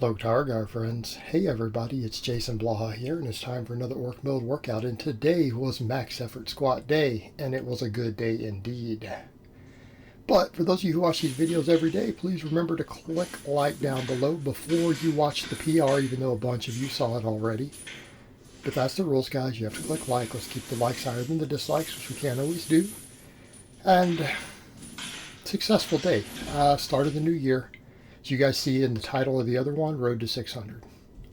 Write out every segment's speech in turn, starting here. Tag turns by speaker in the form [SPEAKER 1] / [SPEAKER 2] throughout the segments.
[SPEAKER 1] Hello Guitar Guy friends. Hey everybody, it's Jason Blaha here, and it's time for another orc mode workout. And today was max effort squat day, and it was a good day indeed. But for those of you who watch these videos every day, please remember to click like down below before you watch the PR, even though a bunch of you saw it already. But that's the rules, guys. You have to click like. Let's keep the likes higher than the dislikes, which we can't always do. And successful day. Start of the new year. As you guys see in the title of the other one, Road to 600.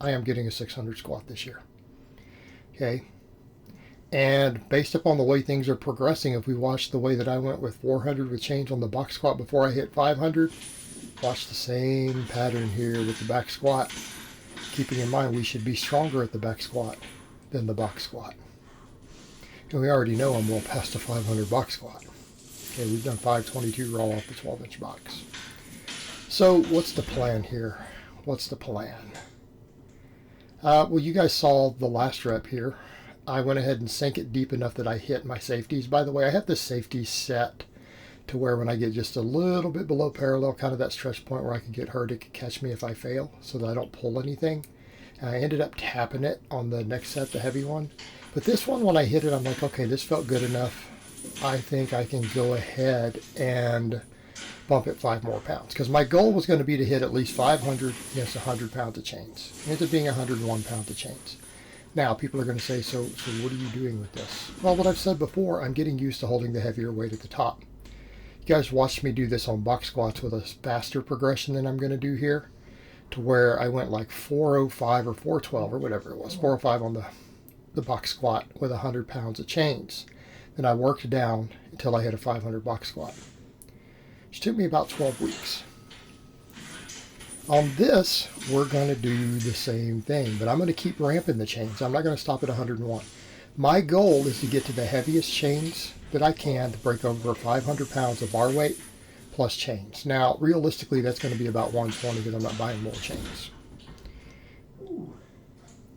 [SPEAKER 1] I am getting a 600 squat this year. Okay. And based upon the way things are progressing, if we watch the way that I went with 400 with change on the box squat before I hit 500, watch the same pattern here with the back squat. Keeping in mind we should be stronger at the back squat than the box squat. And we already know I'm well past the 500 box squat. Okay, we've done 522 raw off the 12-inch box. So what's the plan here? What's the plan? Well, you guys saw the last rep here. I went ahead and sank it deep enough that I hit my safeties. By the way, I have the safeties set to where when I get just a little bit below parallel, kind of that stretch point where I could get hurt, it could catch me if I fail, so that I don't pull anything. And I ended up tapping it on the next set, the heavy one. But this one, when I hit it, I'm like, okay, this felt good enough. I think I can go ahead and bump it 5 more pounds, because my goal was going to be to hit at least 500 against 100 pounds of chains. It ended up being 101 pounds of chains. Now people are going to say, so what are you doing with this? Well, what I've said before, I'm getting used to holding the heavier weight at the top. You guys watched me do this on box squats with a faster progression than I'm going to do here, to where I went like 405 or 412 or whatever it was, 405 on the box squat with 100 pounds of chains. Then I worked down until I hit a 500 box squat, which took me about 12 weeks. On this, we're going to do the same thing, but I'm going to keep ramping the chains. I'm not going to stop at 101. My goal is to get to the heaviest chains that I can to break over 500 pounds of bar weight plus chains. Now, realistically, that's going to be about 120 because I'm not buying more chains.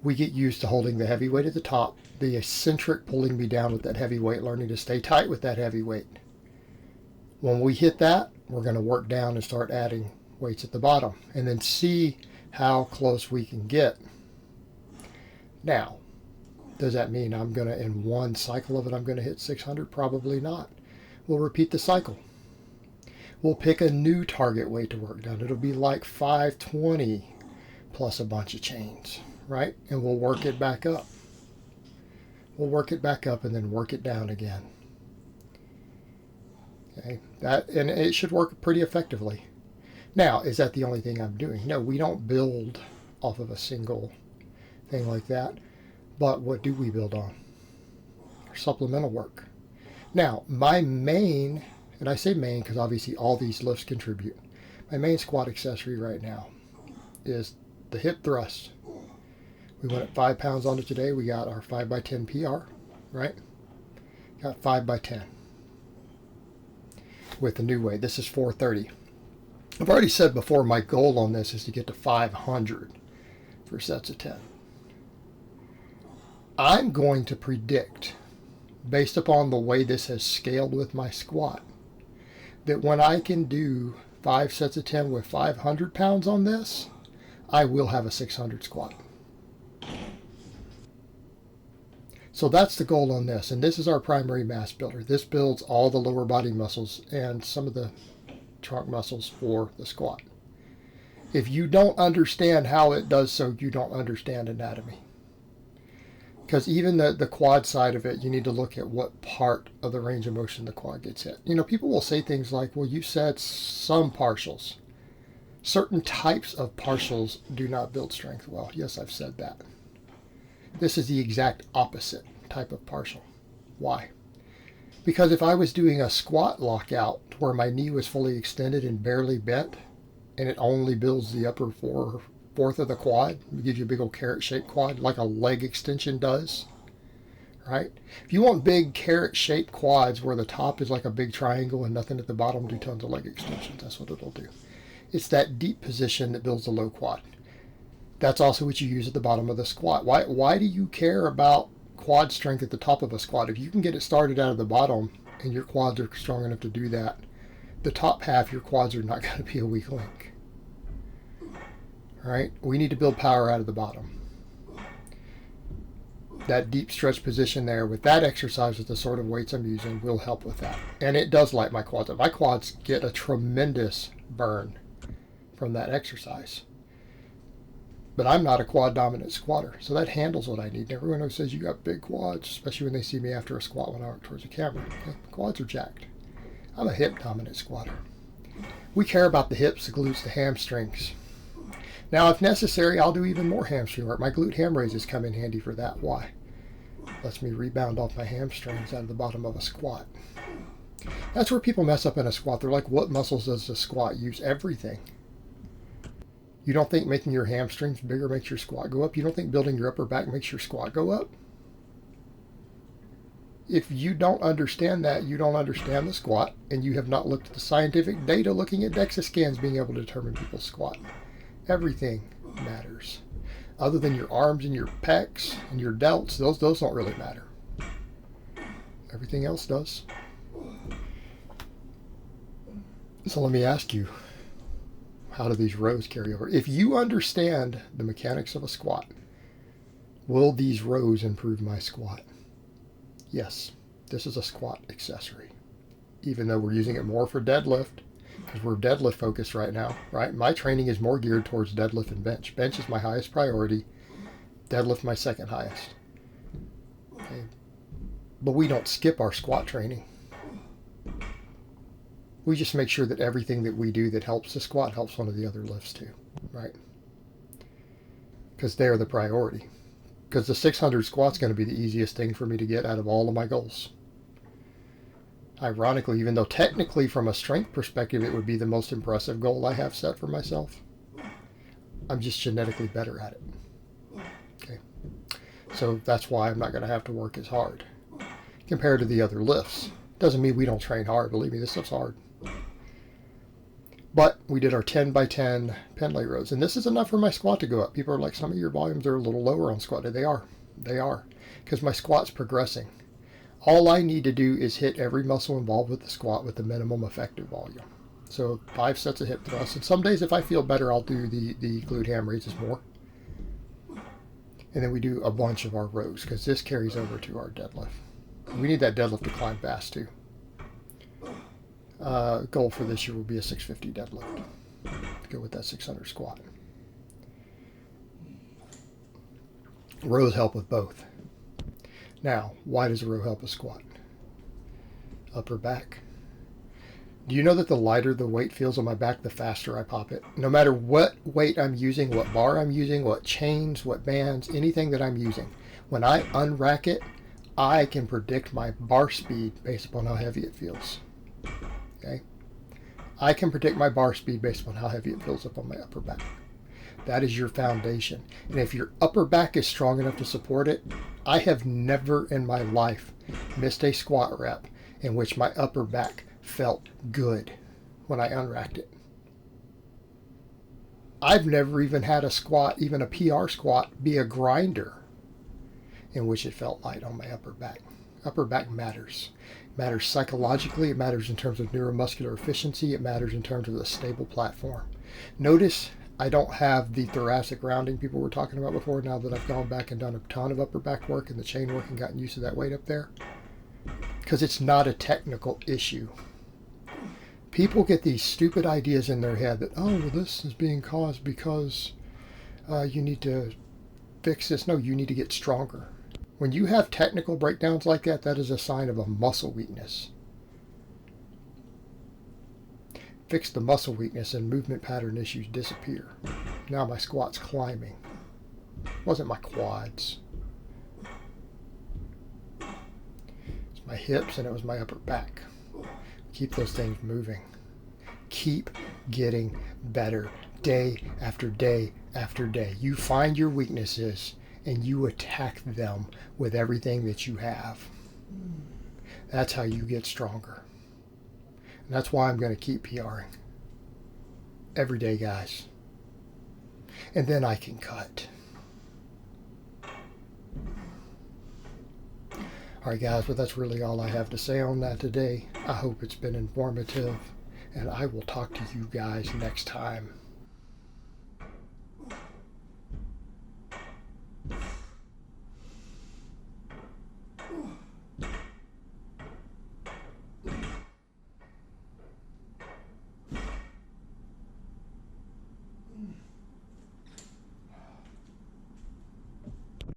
[SPEAKER 1] We get used to holding the heavy weight at the top, the eccentric pulling me down with that heavy weight, learning to stay tight with that heavy weight. When we hit that, we're going to work down and start adding weights at the bottom and then see how close we can get. Now, does that mean I'm going to, in one cycle of it, I'm going to hit 600? Probably not. We'll repeat the cycle. We'll pick a new target weight to work down. It'll be like 520 plus a bunch of chains, right? And we'll work it back up. We'll work it back up and then work it down again. Okay, and it should work pretty effectively. Now, is that the only thing I'm doing? No, we don't build off of a single thing like that. But what do we build on? Our supplemental work. Now, my main, and I say main because obviously all these lifts contribute. My main squat accessory right now is the hip thrust. We went at 5 pounds on it today. We got our 5x10 PR, right? Got 5x10. With the new weight. This is 430. I've already said before my goal on this is to get to 500 for sets of 10. I'm going to predict, based upon the way this has scaled with my squat, that when I can do 5 sets of 10 with 500 pounds on this, I will have a 600 squat. So that's the goal on this, and this is our primary mass builder. This builds all the lower body muscles and some of the trunk muscles for the squat. If you don't understand how it does so, you don't understand anatomy. Because even the quad side of it, you need to look at what part of the range of motion the quad gets hit. You know, people will say things like, well, you said some partials. Certain types of partials do not build strength well. Yes, I've said that. This is the exact opposite type of partial. Why? Because if I was doing a squat lockout where my knee was fully extended and barely bent, and it only builds the upper fourth of the quad, it gives you a big old carrot-shaped quad like a leg extension does, right? If you want big carrot-shaped quads where the top is like a big triangle and nothing at the bottom, do tons of leg extensions. That's what it'll do. It's that deep position that builds the low quad. That's also what you use at the bottom of the squat. Why do you care about quad strength at the top of a squat? If you can get it started out of the bottom and your quads are strong enough to do that, the top half, your quads are not going to be a weak link. All right, we need to build power out of the bottom. That deep stretch position there with that exercise with the sort of weights I'm using will help with that. And it does light my quads up. My quads get a tremendous burn from that exercise. But I'm not a quad dominant squatter, so that handles what I need. And everyone who says you got big quads, especially when they see me after a squat when I work towards the camera. Okay? My quads are jacked. I'm a hip dominant squatter. We care about the hips, the glutes, the hamstrings. Now, if necessary, I'll do even more hamstring work. My glute ham raises come in handy for that. Why? Lets me rebound off my hamstrings out of the bottom of a squat. That's where people mess up in a squat. They're like, what muscles does the squat use? Everything. You don't think making your hamstrings bigger makes your squat go up? You don't think building your upper back makes your squat go up? If you don't understand that, you don't understand the squat, and you have not looked at the scientific data looking at DEXA scans being able to determine people's squat. Everything matters. Other than your arms and your pecs and your delts, those don't really matter. Everything else does. So let me ask you, how do these rows carry over? If you understand the mechanics of a squat, will these rows improve my squat? Yes, this is a squat accessory. Even though we're using it more for deadlift, because we're deadlift focused right now, right? My training is more geared towards deadlift and bench. Bench is my highest priority, deadlift my second highest. Okay. But we don't skip our squat training. We just make sure that everything that we do that helps the squat helps one of the other lifts too, right? Because they're the priority. Because the 600 squat's going to be the easiest thing for me to get out of all of my goals. Ironically, even though technically from a strength perspective it would be the most impressive goal I have set for myself, I'm just genetically better at it. Okay, so that's why I'm not going to have to work as hard compared to the other lifts. Doesn't mean we don't train hard. Believe me, this stuff's hard. But we did our 10 by 10 pen leg rows, and this is enough for my squat to go up. People are like, some of your volumes are a little lower on squat day. They are, because my squat's progressing. All I need to do is hit every muscle involved with the squat with the minimum effective volume. So 5 sets of hip thrusts. And some days if I feel better, I'll do the glute ham raises more. And then we do a bunch of our rows because this carries over to our deadlift. We need that deadlift to climb fast too. Goal for this year will be a 650 deadlift to go with that 600 squat. Rows help with both. Now, why does a row help a squat? Upper back. Do you know that the lighter the weight feels on my back, the faster I pop it? No matter what weight I'm using, what bar I'm using, what chains, what bands, anything that I'm using, when I unrack it, I can predict my bar speed based upon how heavy it feels. Okay? I can predict my bar speed based upon how heavy it feels up on my upper back. That is your foundation. And if your upper back is strong enough to support it, I have never in my life missed a squat rep in which my upper back felt good when I unracked it. I've never even had a squat, even a PR squat, be a grinder in which it felt light on my upper back. Upper back matters. It matters psychologically. It matters in terms of neuromuscular efficiency. It matters in terms of the stable platform. Notice I don't have the thoracic rounding people were talking about before now that I've gone back and done a ton of upper back work and the chain work and gotten used to that weight up there. Because it's not a technical issue. People get these stupid ideas in their head that, oh, well, this is being caused because you need to fix this. No, you need to get stronger. When you have technical breakdowns like that, that is a sign of a muscle weakness. Fix the muscle weakness and movement pattern issues disappear. Now my squat's climbing. It wasn't my quads. It's my hips and it was my upper back. Keep those things moving. Keep getting better day after day after day. You find your weaknesses and you attack them with everything that you have. That's how you get stronger. And that's why I'm going to keep PRing. Every day, guys. And then I can cut. Alright guys, well that's really all I have to say on that today. I hope it's been informative. And I will talk to you guys next time.